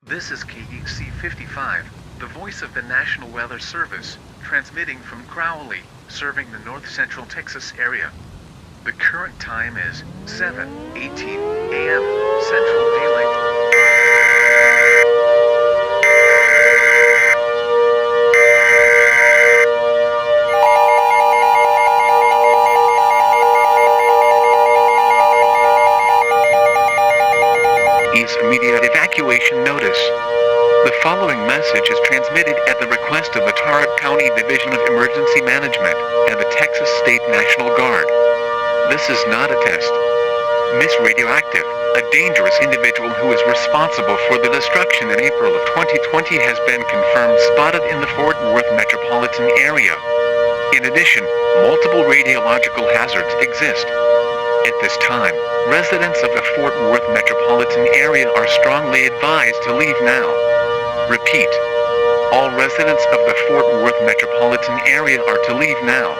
This is KEC 55, the voice of the National Weather Service, transmitting from Crowley, serving the north central Texas area. The current time is 7:18 a.m. Central Daylight. EAS immediate evacuation notice. The following message is transmitted at the request of the Tarrant County Division of Emergency Management and the Texas State National Guard. This is not a test. Miss Radioactive, a dangerous individual who is responsible for the destruction in April of 2020 has been confirmed spotted in the Fort Worth metropolitan area. In addition, multiple radiological hazards exist. At this time, residents of the Fort Worth metropolitan area are strongly advised to leave now. Repeat. All residents of the Fort Worth metropolitan area are to leave now.